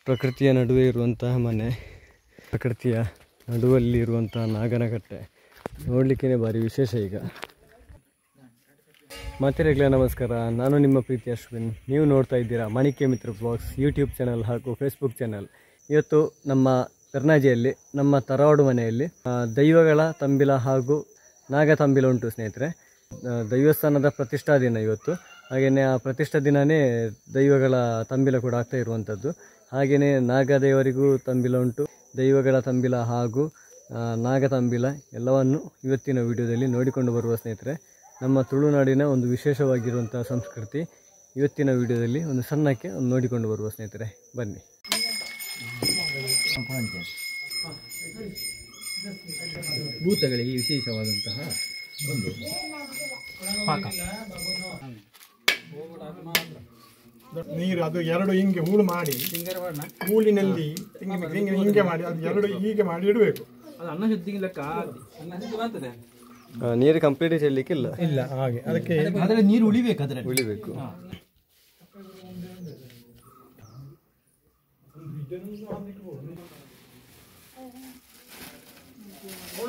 ಪ್ರಕೃತಿಯ ನಡುವೆ ಇರುವಂತಹ ಮನೆ, ಪ್ರಕೃತಿಯ ನಡುವಲ್ಲಿ ಇರುವಂತಹ ನಾಗನಕಟ್ಟೆ ನೋಡಲಿಕ್ಕೆ ಭಾರಿ ವಿಶೇಷ. ಈಗ ಮಾತೆರೆಗ್ಲ ನಮಸ್ಕಾರ, ನಾನು ನಿಮ್ಮ ಪ್ರೀತಿ ಅಶ್ವಿನ್. ನೀವು ನೋಡ್ತಾ ಇದ್ದೀರಾ ಮಾಣಿಕ್ಯ ಮಿತ್ರ ಬ್ಲಾಗ್ಸ್ ಯೂಟ್ಯೂಬ್ ಚಾನಲ್ ಹಾಗೂ ಫೇಸ್ಬುಕ್ ಚಾನಲ್. ಇವತ್ತು ನಮ್ಮ ಪೆರ್ನಾಜಿಯಲ್ಲಿ ನಮ್ಮ ತರವಾಡು ಮನೆಯಲ್ಲಿ ದೈವಗಳ ತಂಬಿಲ ಹಾಗೂ ನಾಗ ತಂಬಿಲ ಉಂಟು ಸ್ನೇಹಿತರೆ. ದೈವಸ್ಥಾನದ ಪ್ರತಿಷ್ಠಾ ದಿನ ಇವತ್ತು. ಹಾಗೆಯೇ ಆ ಪ್ರತಿಷ್ಠಾ ದಿನವೇ ದೈವಗಳ ತಂಬಿಲ ಕೂಡ ಆಗ್ತಾ ಇರುವಂಥದ್ದು. ಹಾಗೆಯೇ ನಾಗದೇವರಿಗೂ ತಂಬಿಲ ಉಂಟು. ದೈವಗಳ ತಂಬಿಲ ಹಾಗೂ ನಾಗ ತಂಬಿಲ ಎಲ್ಲವನ್ನು ಇವತ್ತಿನ ವಿಡಿಯೋದಲ್ಲಿ ನೋಡಿಕೊಂಡು ಬರುವ ಸ್ನೇಹಿತರೆ. ನಮ್ಮ ತುಳುನಾಡಿನ ಒಂದು ವಿಶೇಷವಾಗಿರುವಂಥ ಸಂಸ್ಕೃತಿ ಇವತ್ತಿನ ವಿಡಿಯೋದಲ್ಲಿ ಒಂದು ಸಣ್ಣಕ್ಕೆ ನೋಡಿಕೊಂಡು ಬರುವ ಸ್ನೇಹಿತರೆ, ಬನ್ನಿ. ಭೂತಗಳಿಗೆ ವಿಶೇಷವಾದಂತಹ ಒಂದು ಪಾಕ. ನೀರು ಅದು ಎರಡು ಹಿಂಗೆ ಹೂಳು ಮಾಡಿ ಹೂಳಿನಲ್ಲಿ ಹಿಂಗೆ ಮಾಡಿ ಅದು ಎರಡು ಹೀಗೆ ಮಾಡಿ ಇಡಬೇಕು. ಅದು ಅನ್ನ ಶುದ್ಧಿಗೆ ಲೆಕ್ಕ ಬರ್ತದೆ. ನೀರು ಕಂಪ್ಲೀಟ್ ಚೆಲ್ಲಲಿಕ್ಕೆ ಇಲ್ಲ ಹಾಗೆ ಅದಕ್ಕೆ ಅದರ ನೀರು ಉಳಿಬೇಕು, ಅದರಲ್ಲಿ ಉಳಿಬೇಕು.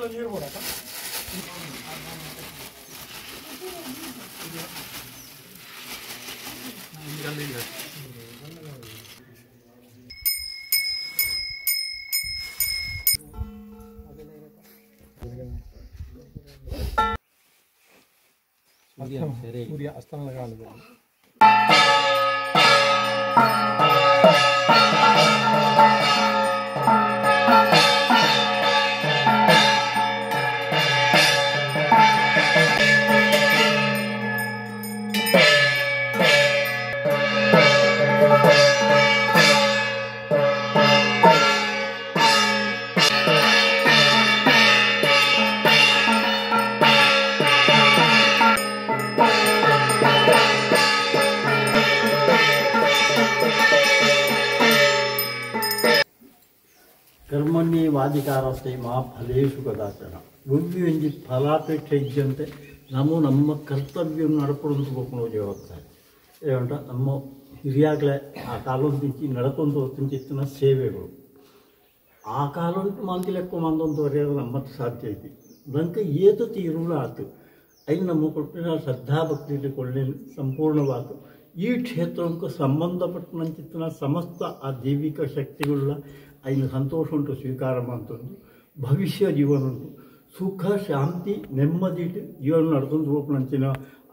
ನೀರು ಕೂಡ ಸೂರ್ಯ ಅಸ್ತಮದ ಕಾಲದಲ್ಲಿ कर्मण्येवाधिकारस्ते मा फलेषु कदाचन भुव्यंजि फलापेक्षा ಇದ್ದಂತೆ ನಮ್ಮ ಕರ್ತವ್ಯ ನಡ್ಕೊಂಡು ಹೋಗ್ಕೊಂಡು ಜವಾಬ್ದಾರಿ ಏವಂಟ ನಮ್ಮ ಹಿರಿಯಾಗಲೇ ಆ ಕಾಲೊಂದಿಂಚಿ ನಡ್ಕೊಂಡು ತಿಂಚಿತ್ತಿನ ಸೇವೆಗಳು ಆ ಕಾಲೊಂಟು ಮಂದಿ ಲೆಕ್ಕ ಮಂದೊಂದುವರೆ ನಮ್ಮತ್ತು ಸಾಧ್ಯ ಐತಿ ನಂಗೆ ಏತು ತೀರುಳ ಆತು ಐದು ನಮ್ಮ ಕೊಟ್ಟಿನ ಶ್ರದ್ಧಾಭಕ್ತಿ ಕೊಳ್ಳೆ ಸಂಪೂರ್ಣವಾತು ಈ ಕ್ಷೇತ್ರಕ್ಕೆ ಸಂಬಂಧಪಟ್ಟಂಚಿತ್ತಿನ ಸಮಸ್ತ ಆ ದೈವಿಕ ಶಕ್ತಿಗಳ ಐದು ಸಂತೋಷ ಉಂಟು ಸ್ವೀಕಾರ ಮಾಡ್ತಂದು ಭವಿಷ್ಯ ಜೀವನ ಉಂಟು ಸುಖ ಶಾಂತಿ ನೆಮ್ಮದಿ ಜೀವನ ನಡ್ಕೊಂಡು ಹೋಗ್ನಂಚಿನ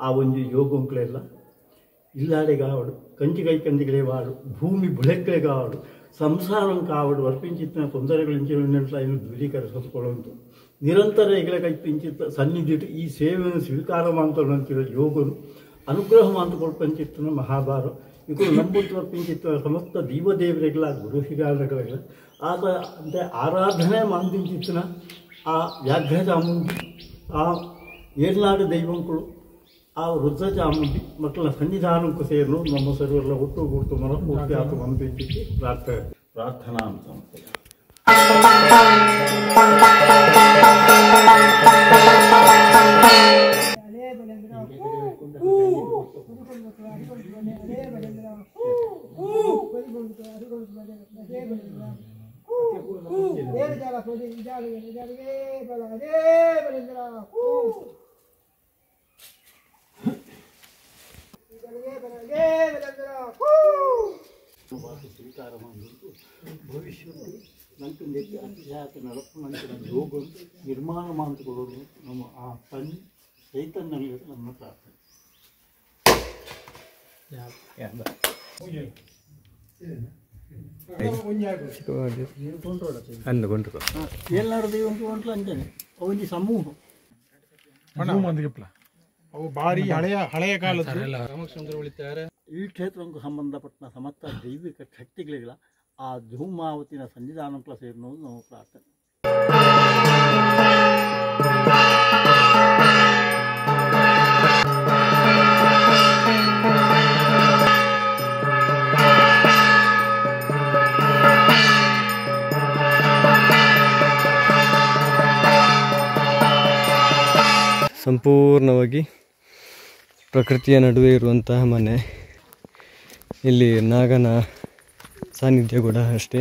ಆ ಒಂದು ಯೋಗಂಕ್ಳೆಲ್ಲ ಇಲ್ಲಾಡೆಗಾವಡು ಕಂಚಿಗೈ ಕಂದಿಗಳೇ ವಾಡು ಭೂಮಿ ಬುಳೆಗ್ಳೆಗಾವಡು ಸಂಸಾರಂ ಕಾವಡು ವರ್ಪಿಂಚಿತ್ತಿನ ತೊಂದರೆಗಳಿಂಚಿನ ಇನ್ನು ದೂರೀಕರಿಸಿಕೊಳ್ಳುವಂತು ನಿರಂತರ ಹೆಗಲ ಕೈಪಿಂಚಿತ್ತ ಸನ್ನಿಧಿಟ್ಟು ಈ ಸೇವೆಯನ್ನು ಸ್ವೀಕಾರ ಮಾಡ್ತಂಚಿರೋ ಯೋಗನು ಅನುಗ್ರಹ ಮಾಡ್ಕೊಳ್ಪಂಚಿತ್ತಿನ ಮಹಾಭಾರ ಇವರು ನಂಬುತ್ವ ಪಿಂಚಿತ್ವ ಸಮಸ್ತ ದೀವದೇವರಿಗಳ ಗುರು ಹಿರಿಯರುಗಳ ಆತ ಅಂದರೆ ಆರಾಧನೆ ಮಾಡಿಂಚಿತ್ತಿನ ಆ ವ್ಯಾಘ್ರ ಚಾಮುಂಡಿ ಆ ಏರ್ನಾಡು ದೈವಂಗಳು ಆ ರುದ್ರ ಚಾಮುಂಡಿ ಮಕ್ಕಳ ಸನ್ನಿಧಾನಕ್ಕೂ ಸೇರಲು ನಮ್ಮ ಸರ್ವರೆಲ್ಲ ಒಟ್ಟುಗೂಡ್ತು ಮನಪೂರ್ತಿ ಆತ ಮಂದಿಂಚಿತ್ತು ಪ್ರಾರ್ಥನಾ ಅಂತ ಸ್ವೀಕಾರ ಮಾಡಿದ್ದು ಭವಿಷ್ಯದಲ್ಲಿ ನಂಗೆ ಅಧ್ಯಾತ ನಡಪುವಂತಹ ಯೋಗ ನಿರ್ಮಾಣ ಮಾಡಿಕೊಳ್ಳೋದು ನಮ್ಮ ಆ ಚೈತನ್ಯ ನಮ್ಮ ಪ್ರಾರ್ಥನೆ. ಎಲ್ಲರೂ ದೈವಂತೂ ಉಂಟು ಅಂತಾನೆ ಒಂದು ಸಮೂಹ ಅವು ಭಾರಿ ಹಳೆಯ ಕಾಲದ ಈ ಕ್ಷೇತ್ರಕ್ಕೆ ಸಂಬಂಧಪಟ್ಟ ಸಮಸ್ತ ದೈವಿಕ ಶಕ್ತಿಗಳಿಗಳ ಆ ಧೂಮಾವತಿನ ಸನ್ನಿಧಾನಕ್ಕೆ ಸೇರಿನೋದು ನಮ್ಮ ಪ್ರಾರ್ಥನೆ. ಸಂಪೂರ್ಣವಾಗಿ ಪ್ರಕೃತಿಯ ನಡುವೆ ಇರುವಂತಹ ಮನೆ. ಇಲ್ಲಿ ನಾಗನ ಸಾನ್ನಿಧ್ಯ ಕೂಡ ಅಷ್ಟೇ.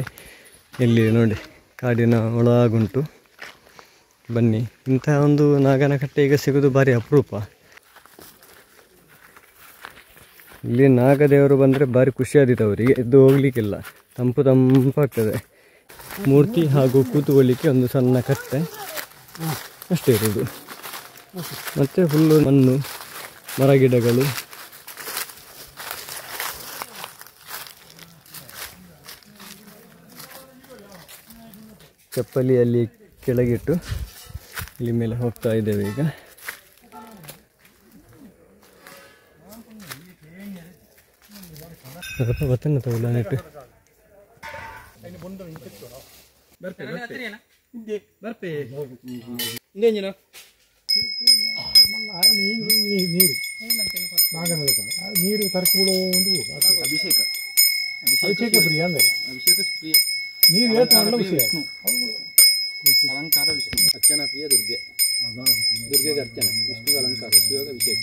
ಇಲ್ಲಿ ನೋಡಿ ಕಾಡಿನ ಒಳಗುಂಟು. ಬನ್ನಿ, ಇಂತಹ ಒಂದು ನಾಗನ ಕಟ್ಟೆ ಈಗ ಸಿಗೋದು ಭಾರಿ ಅಪರೂಪ. ಇಲ್ಲಿ ನಾಗದೇವರು ಬಂದರೆ ಭಾರಿ ಖುಷಿಯಾದಿತ್ತು ಅವರಿಗೆ. ಎದ್ದು ಹೋಗ್ಲಿಕ್ಕಿಲ್ಲ, ತಂಪಾಗ್ತದೆ. ಮೂರ್ತಿ ಹಾಗೂ ಕೂತುಕೊಳ್ಳಿಕ್ಕೆ ಒಂದು ಸಣ್ಣ ಕಟ್ಟೆ ಅಷ್ಟೇ ಇರೋದು. ಮತ್ತು ಹುಲ್ಲು, ಮಣ್ಣು, ಮರಗಿಡಗಳು. ಚಪ್ಪಲಿಯಲ್ಲಿ ಕೆಳಗಿಟ್ಟು ಇಲ್ಲಿ ಮೇಲೆ ಹೋಗ್ತಾ ಇದ್ದೇವೆ ಈಗ. ಬತ್ತನ್ನ ತಗೊಳ್ಳ ನೆಟ್ಟು ನೀರು ತರ್ಕೊಳ್ಳೋ ಒಂದು ಅಭಿಷೇಕ ಪ್ರಿಯ ಅಂದರೆ ಅಭಿಷೇಕ ಪ್ರಿಯ ನೀರು ಹೇಳ್ತಾರಲ್ಲ ವಿಷಯ. ಅಲಂಕಾರ ವಿಷ್ಣು, ಅರ್ಚನಾ ಪ್ರಿಯ ದುರ್ಗೆ. ದುರ್ಗೆಗೆ ಅರ್ಚನೆ, ವಿಷ್ಣುಗೆ ಅಲಂಕಾರ, ಶಿವಗೆ ಅಭಿಷೇಕ.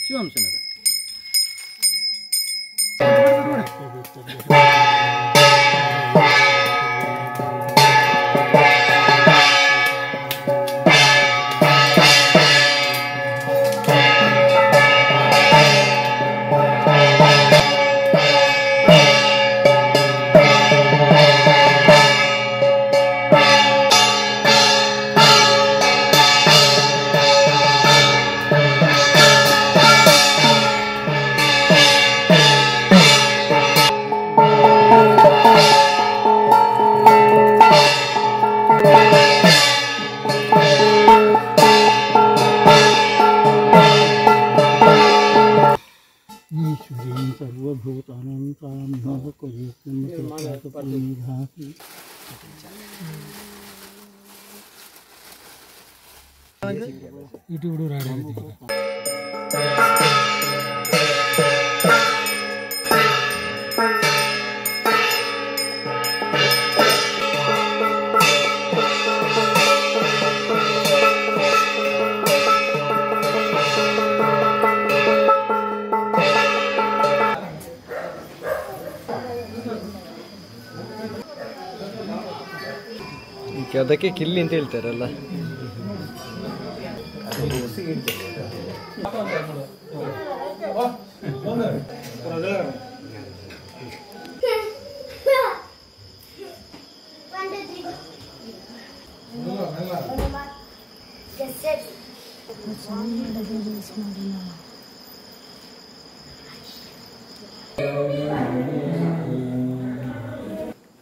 ಶಿವಾಂಶನಗ ಅದಕ್ಕೆ ಕಿಲ್ಲಿ ಅಂತ ಹೇಳ್ತಾರಲ್ಲ.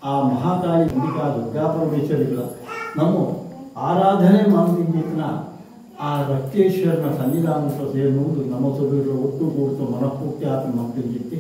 ಆ ಮಹಾಕಾಳಿ ಅಂಬಿಕಾ ದುರ್ಗಾ ಪರಮೇಶ್ವರಿಗಳ ನಮ್ಮ ಆರಾಧನೆ ಮಾಡಿದ್ದಿನ ಆ ರಕ್ತೇಶ್ವರನ ಸನ್ನಿಧಾನದ ಸೇರುವುದು ನಮ್ಮ ಸುರಿರು ಒಟ್ಟುಗೂಡಿತು ಮನಪೂರ್ತಿ ಆತ್ಮ ಮಾಡ್ತಿದ್ದಿತ್ತು.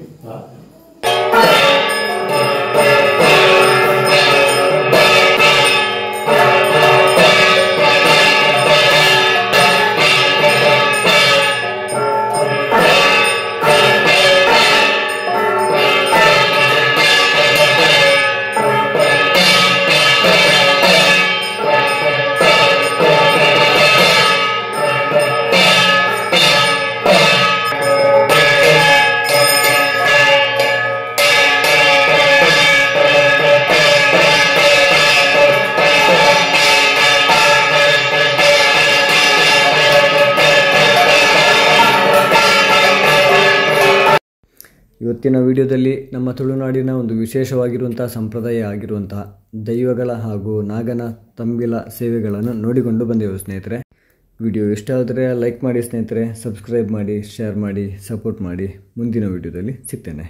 ಇವತ್ತಿನ ವಿಡಿಯೋದಲ್ಲಿ ನಮ್ಮ ತುಳುನಾಡಿನ ಒಂದು ವಿಶೇಷವಾಗಿರುವಂಥ ಸಂಪ್ರದಾಯ ಆಗಿರುವಂತಹ ದೈವಗಳ ಹಾಗೂ ನಾಗನ ತಂಬಿಲ ಸೇವೆಗಳನ್ನು ನೋಡಿಕೊಂಡು ಬಂದೆವು ಸ್ನೇಹಿತರೆ. ವಿಡಿಯೋ ಇಷ್ಟ ಆದರೆ ಲೈಕ್ ಮಾಡಿ ಸ್ನೇಹಿತರೆ, ಸಬ್ಸ್ಕ್ರೈಬ್ ಮಾಡಿ, ಶೇರ್ ಮಾಡಿ, ಸಪೋರ್ಟ್ ಮಾಡಿ. ಮುಂದಿನ ವಿಡಿಯೋದಲ್ಲಿ ಸಿಗ್ತೇನೆ.